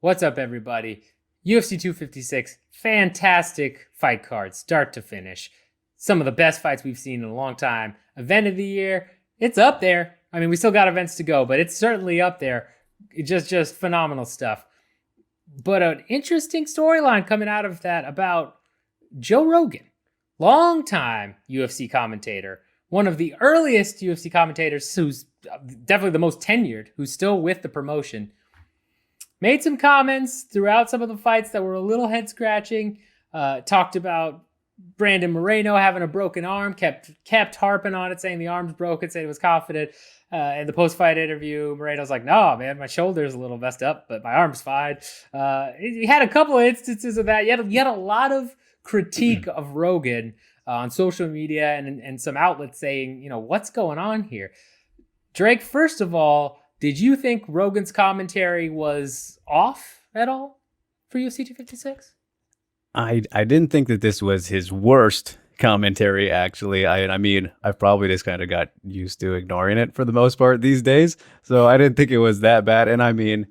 What's up, everybody? UFC 256, fantastic fight card, start to finish. Some of the best fights we've seen in a long time. Event of the year, it's up there. I mean, we still got events to go, but it's certainly up there. Just phenomenal stuff. But an interesting storyline coming out of that about Joe Rogan, longtime UFC commentator, one of the earliest UFC commentators, who's definitely the most tenured, who's still with the promotion. Made some comments throughout some of the fights that were a little head scratching. Talked about Brandon Moreno having a broken arm, kept harping on it, saying the arm's broken, saying he was confident. In the post-fight interview, Moreno's like, "No, man, my shoulder's a little messed up, but my arm's fine." He had a couple of instances of that. He had a lot of critique of Rogan on social media and some outlets saying, what's going on here? Drake, first of all, did you think Rogan's commentary was off at all for UFC 256? I didn't think that this was his worst commentary, actually. I mean, I've probably just kind of got used to ignoring it for the most part these days. So I didn't think it was that bad. And I mean,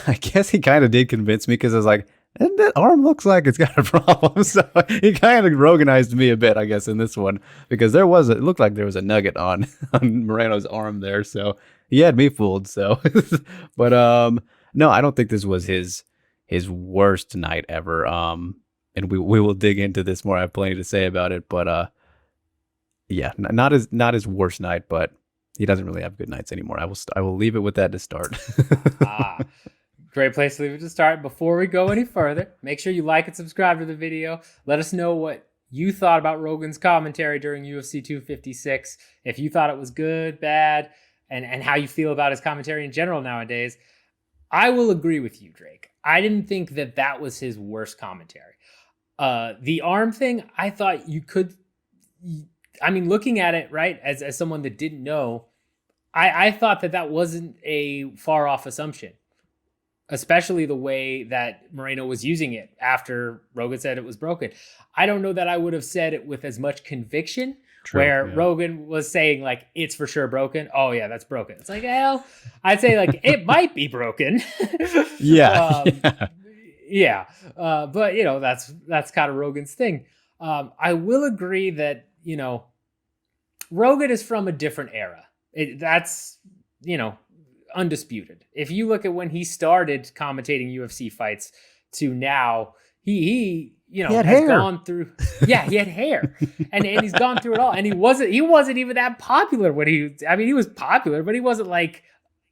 I guess he kind of did convince me because I was like, and that arm looks like it's got a problem. So he kind of Roganized me a bit, I guess, in this one, because it looked like there was a nugget on Moreno's arm there. So he had me fooled. So, but no, I don't think this was his worst night ever. And we will dig into this more. I have plenty to say about it, but yeah, not his worst night, but he doesn't really have good nights anymore. I will leave it with that to start. Great place to leave it to start. Before we go any further, make sure you like and subscribe to the video. Let us know what you thought about Rogan's commentary during UFC 256. If you thought it was good, bad, and how you feel about his commentary in general nowadays. I will agree with you, Drake. I didn't think that was his worst commentary. The arm thing, I thought you could... I mean, looking at it, right, as someone that didn't know, I thought that wasn't a far-off assumption. Especially the way that Moreno was using it after Rogan said it was broken. I don't know that I would have said it with as much conviction. True, where yeah. Rogan was saying, like, it's for sure broken. Oh, yeah, that's broken. It's like, well, I'd say, like, it might be broken. Yeah. Yeah. But, that's kind of Rogan's thing. I will agree that, Rogan is from a different era. That's undisputed. If you look at when he started commentating UFC fights to now, he has hair. Gone through. Yeah, he had hair, and he's gone through it all. And he wasn't even that popular when he was popular, but he wasn't like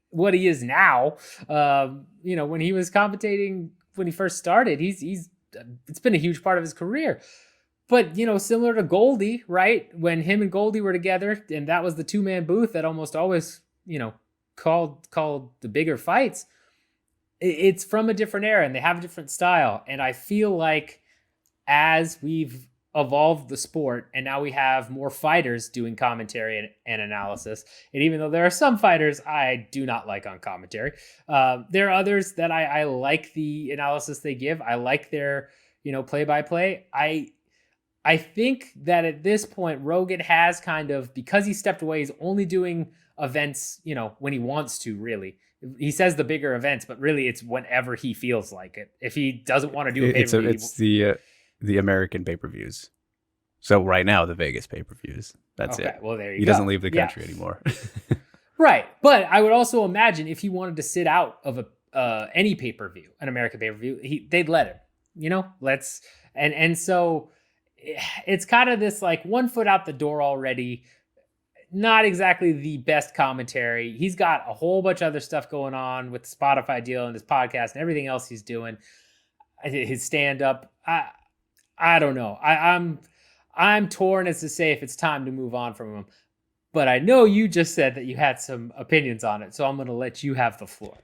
what he is now. When he was commentating when he first started, it's been a huge part of his career. But, similar to Goldie, right? When him and Goldie were together, and that was the two-man booth that almost always, called the bigger fights, it's from a different era and they have a different style. And I feel like as we've evolved the sport and now we have more fighters doing commentary and analysis, and even though there are some fighters I do not like on commentary, there are others that I like the analysis they give. I like their, play-by-play. I think that at this point, Rogan has kind of, because he stepped away, he's only doing events, when he wants to, really. He says the bigger events, but really it's whenever he feels like it. If he doesn't want to do a pay-per-view. It's the American pay-per-views. So right now, the Vegas pay-per-views. That's okay, it. Well, there you go. He doesn't leave the country anymore. Right. But I would also imagine if he wanted to sit out of any pay-per-view, an American pay-per-view, they'd let him, and so it's kind of this like one foot out the door already. Not exactly the best commentary. He's got a whole bunch of other stuff going on with the Spotify deal and his podcast and everything else he's doing. His stand-up. I don't know. I'm torn as to say if it's time to move on from him. But I know you just said that you had some opinions on it, so I'm going to let you have the floor.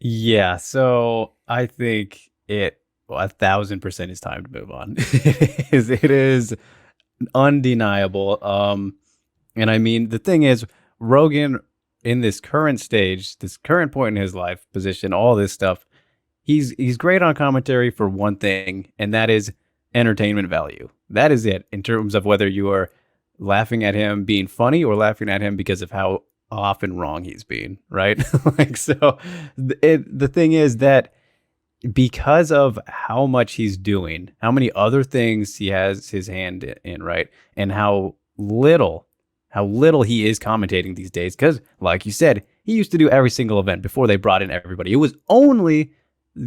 Yeah, so I think 1,000% is time to move on. It is undeniable. And I mean, the thing is, Rogan, in this current stage, this current point in his life, position, all this stuff, he's great on commentary for one thing, and that is entertainment value. That is it, in terms of whether you are laughing at him being funny or laughing at him because of how often wrong he's been, right? The thing is that because of how much he's doing, how many other things he has his hand in, right? And how little he is commentating these days. Because, like you said, he used to do every single event before they brought in everybody. It was only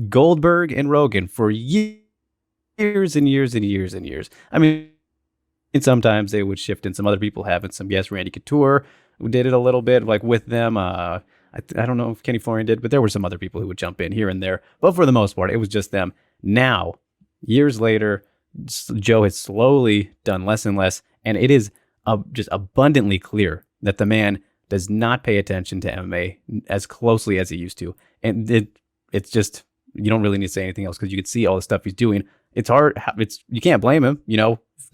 Goldberg and Rogan for years and years and years and years. I mean, and sometimes they would shift in some other people having some. Yes, Randy Couture did it a little bit, like with them. I don't know if Kenny Florian did, but there were some other people who would jump in here and there. But for the most part, it was just them. Now, years later, Joe has slowly done less and less, and it is just abundantly clear that the man does not pay attention to MMA as closely as he used to. And it's just, you don't really need to say anything else because you can see all the stuff he's doing. It's hard. You can't blame him,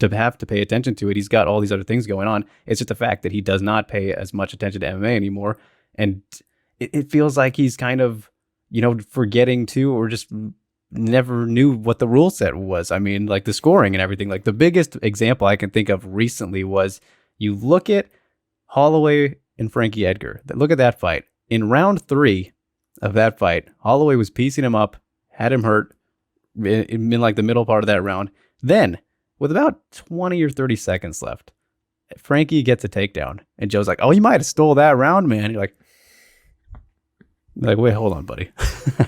to have to pay attention to it. He's got all these other things going on. It's just the fact that he does not pay as much attention to MMA anymore. And it feels like he's kind of, forgetting to, or just never knew what the rule set was. I mean, like the scoring and everything. Like the biggest example I can think of recently was you look at Holloway and Frankie Edgar. Look at that fight. In round 3 of that fight, Holloway was piecing him up, had him hurt in like the middle part of that round. Then, with about 20 or 30 seconds left, Frankie gets a takedown. And Joe's like, oh, you might have stole that round, man. You're like, wait, hold on, buddy.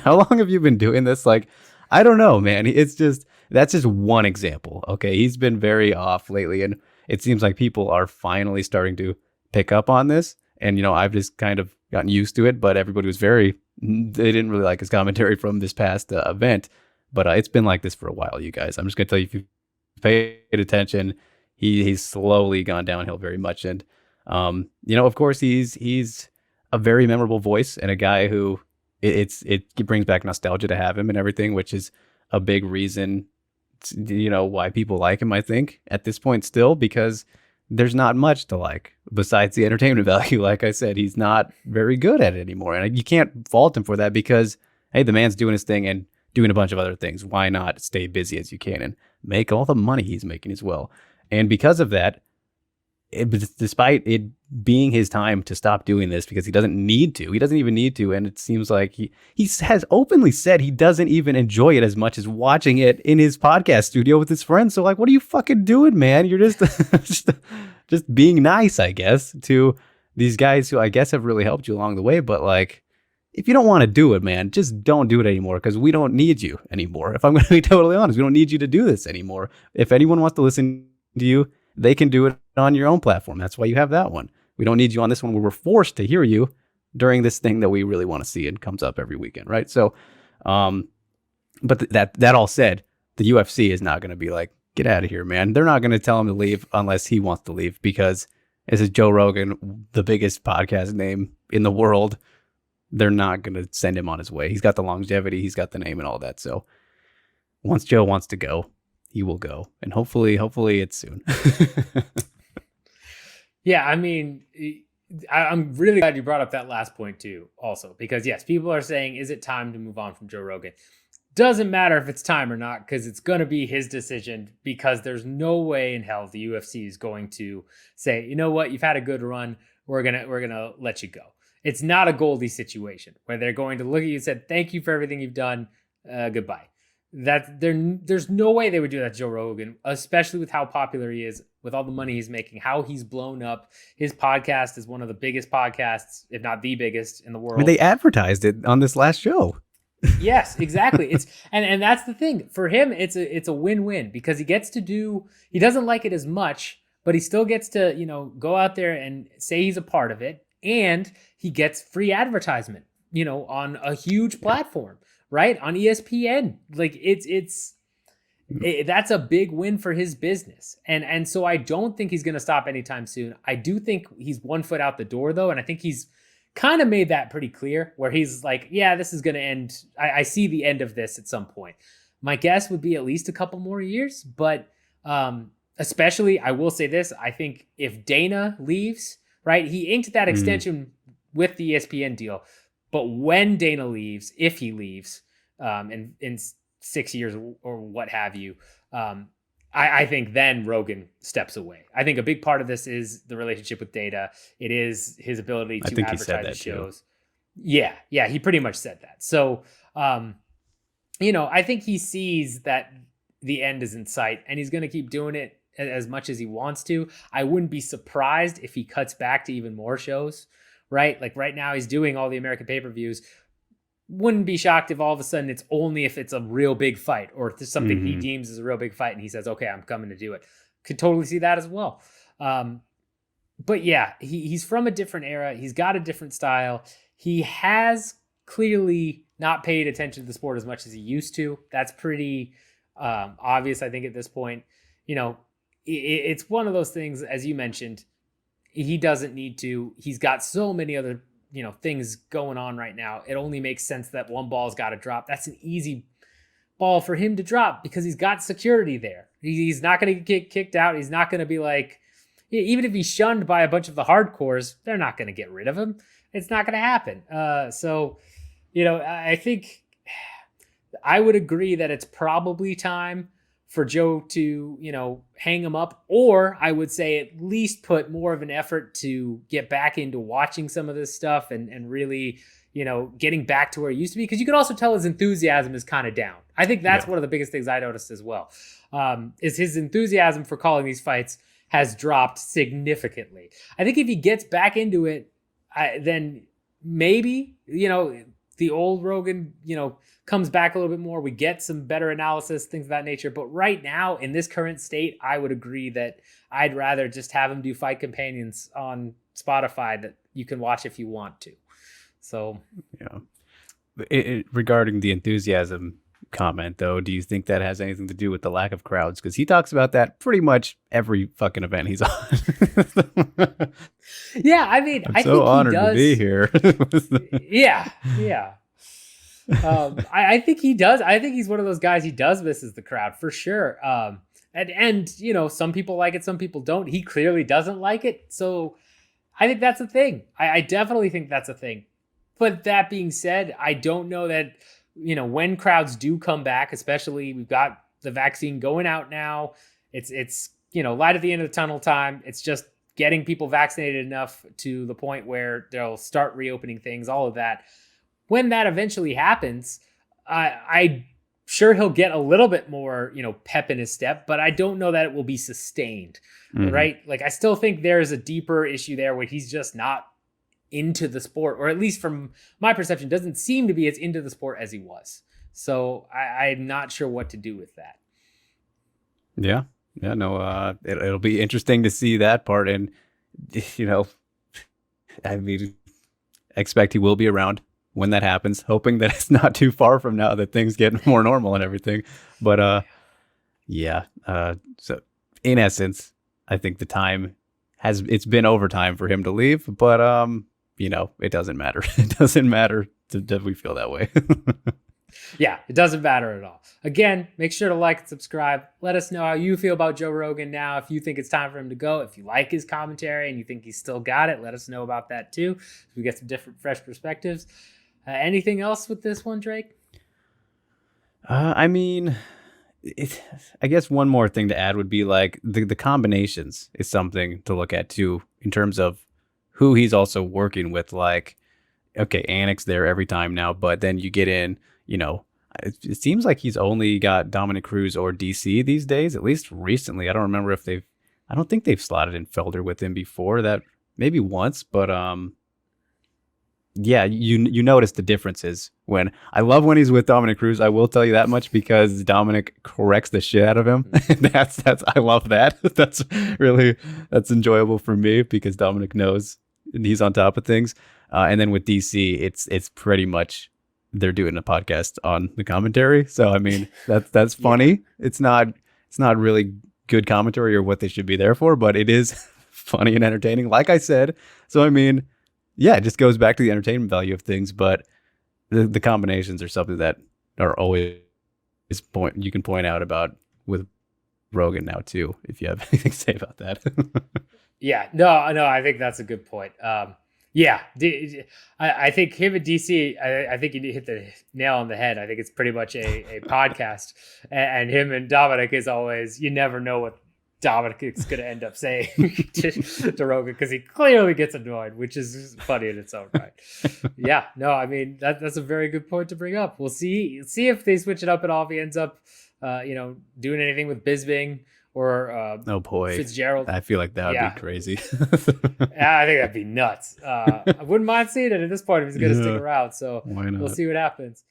How long have you been doing this? Like, I don't know, man. That's just one example. Okay. He's been very off lately. And it seems like people are finally starting to pick up on this. And, I've just kind of gotten used to it, but everybody they didn't really like his commentary from this past event. But it's been like this for a while, you guys. I'm just going to tell you, if you paid attention, he's slowly gone downhill very much. And, of course, he's a very memorable voice and a guy who it brings back nostalgia to have him and everything, which is a big reason, why people like him, I think, at this point still, because there's not much to like besides the entertainment value. Like I said, he's not very good at it anymore. And you can't fault him for that because, hey, the man's doing his thing and doing a bunch of other things. Why not stay busy as you can and make all the money he's making as well? And because of that, despite it being his time to stop doing this because he doesn't even need to. And it seems like he has openly said he doesn't even enjoy it as much as watching it in his podcast studio with his friends. So like, what are you fucking doing, man? You're just, just being nice, I guess, to these guys who I guess have really helped you along the way. But like, if you don't want to do it, man, just don't do it anymore because we don't need you anymore. If I'm going to be totally honest, we don't need you to do this anymore. If anyone wants to listen to you, they can do it on your own platform. That's why you have that one. We don't need you on this one where we're forced to hear you during this thing that we really want to see and comes up every weekend, right? So, but that all said, the UFC is not going to be like, get out of here, man. They're not going to tell him to leave unless he wants to leave because this is Joe Rogan, the biggest podcast name in the world. They're not going to send him on his way. He's got the longevity. He's got the name and all that. So once Joe wants to go, he will go. And hopefully it's soon. Yeah, I mean, I'm really glad you brought up that last point too, also, because yes, people are saying, is it time to move on from Joe Rogan? Doesn't matter if it's time or not, because it's going to be his decision, because there's no way in hell the UFC is going to say, you know what, you've had a good run. We're going to let you go. It's not a Goldie situation where they're going to look at you and said, thank you for everything you've done. Goodbye. There's no way they would do that to Joe Rogan, especially with how popular he is, with all the money he's making, how he's blown up. His podcast is one of the biggest podcasts, if not the biggest in the world. I mean, they advertised it on this last show. Yes, exactly. It's and that's the thing. For him, it's a win-win because he doesn't like it as much, but he still gets to, go out there and say he's a part of it, and he gets free advertisement, on a huge platform. Right? On ESPN. Like that's a big win for his business. And so I don't think he's going to stop anytime soon. I do think he's one foot out the door though. And I think he's kind of made that pretty clear where he's like, yeah, this is going to end. I see the end of this at some point. My guess would be at least a couple more years, but especially I will say this. I think if Dana leaves, right, he inked that extension with the ESPN deal. But when Dana leaves, if he leaves in 6 years or what have you, I think then Rogan steps away. I think a big part of this is the relationship with Dana. It is his ability to advertise the shows. Yeah, he pretty much said that. So I think he sees that the end is in sight, and he's going to keep doing it as much as he wants to. I wouldn't be surprised if he cuts back to even more shows, right? Like right now he's doing all the American pay-per-views. Wouldn't be shocked if all of a sudden it's only if it's a real big fight or if there's something he deems as a real big fight and he says, okay, I'm coming to do it. Could totally see that as well. But yeah, he's from a different era. He's got a different style. He has clearly not paid attention to the sport as much as he used to. That's pretty obvious, I think, at this point. It's one of those things, as you mentioned, he doesn't need to. He's got so many other, things going on right now. It only makes sense that one ball's got to drop. That's an easy ball for him to drop because he's got security there. He's not going to get kicked out. He's not going to be like, even if he's shunned by a bunch of the hardcores, they're not going to get rid of him. It's not going to happen. I think I would agree that it's probably time for Joe to, hang him up, or I would say at least put more of an effort to get back into watching some of this stuff and really, getting back to where he used to be. Because you can also tell his enthusiasm is kind of down. I think that's one of the biggest things I noticed as well, is his enthusiasm for calling these fights has dropped significantly. I think if he gets back into it, then maybe, the old Rogan, comes back a little bit more. We get some better analysis, things of that nature. But right now, in this current state, I would agree that I'd rather just have him do Fight Companions on Spotify that you can watch if you want to. So, yeah. Regarding the enthusiasm comment, though, do you think that has anything to do with the lack of crowds? Because he talks about that pretty much every fucking event he's on. Yeah, I mean, I think honored he does. To be here. Yeah. I think he does. I think he's one of those guys. He does misses the crowd for sure. And some people like it, some people don't. He clearly doesn't like it. So I think that's a thing. I definitely think that's a thing. But that being said, I don't know that, when crowds do come back, especially we've got the vaccine going out now. It's light at the end of the tunnel time. It's just getting people vaccinated enough to the point where they'll start reopening things, all of that. When that eventually happens, I'm sure he'll get a little bit more, pep in his step, but I don't know that it will be sustained, right? Like, I still think there's a deeper issue there where he's just not into the sport, or at least from my perception, doesn't seem to be as into the sport as he was. So I'm not sure what to do with that. Yeah. Yeah, no, it'll be interesting to see that part. And, I mean, expect he will be around when that happens, hoping that it's not too far from now that things get more normal and everything. But so in essence, I think the time it's been overtime for him to leave, but it doesn't matter. It doesn't matter that we feel that way. Yeah, it doesn't matter at all. Again, make sure to like and subscribe. Let us know how you feel about Joe Rogan now. If you think it's time for him to go, if you like his commentary and you think he's still got it, let us know about that too. So we get some different, fresh perspectives. Anything else with this one, Drake? I mean, I guess one more thing to add would be like the combinations is something to look at too, in terms of who he's also working with. Like, okay, Anik's there every time now, but then you get in, it seems like he's only got Dominic Cruz or DC these days, at least recently. I don't remember if I don't think they've slotted in Felder with him before that, maybe once, but yeah, you notice the differences when he's with Dominic Cruz. I will tell you that much, because Dominic corrects the shit out of him. that's I love that. That's enjoyable for me, because Dominic knows and he's on top of things. And then with DC, it's pretty much they're doing a podcast on the commentary. So I mean, that's funny. Yeah. It's not really good commentary or what they should be there for, but it is funny and entertaining, like I said. So I mean, yeah, it just goes back to the entertainment value of things, but the combinations are something that are always you can point out about with Rogan now too, if you have anything to say about that. Yeah, no, I think that's a good point. Yeah, I think him and DC, I think you hit the nail on the head. I think it's pretty much a podcast, and him and Dominic is always, you never know what Dominic's going to end up saying to Rogan, because he clearly gets annoyed, which is funny in its own right. Yeah, no, I mean, that's a very good point to bring up. We'll see if they switch it up at all, if he ends up, doing anything with Bisping or oh boy, Fitzgerald. I feel like that would be crazy. Yeah, I think that'd be nuts. I wouldn't mind seeing it at this point if he's going to stick around. So we'll see what happens.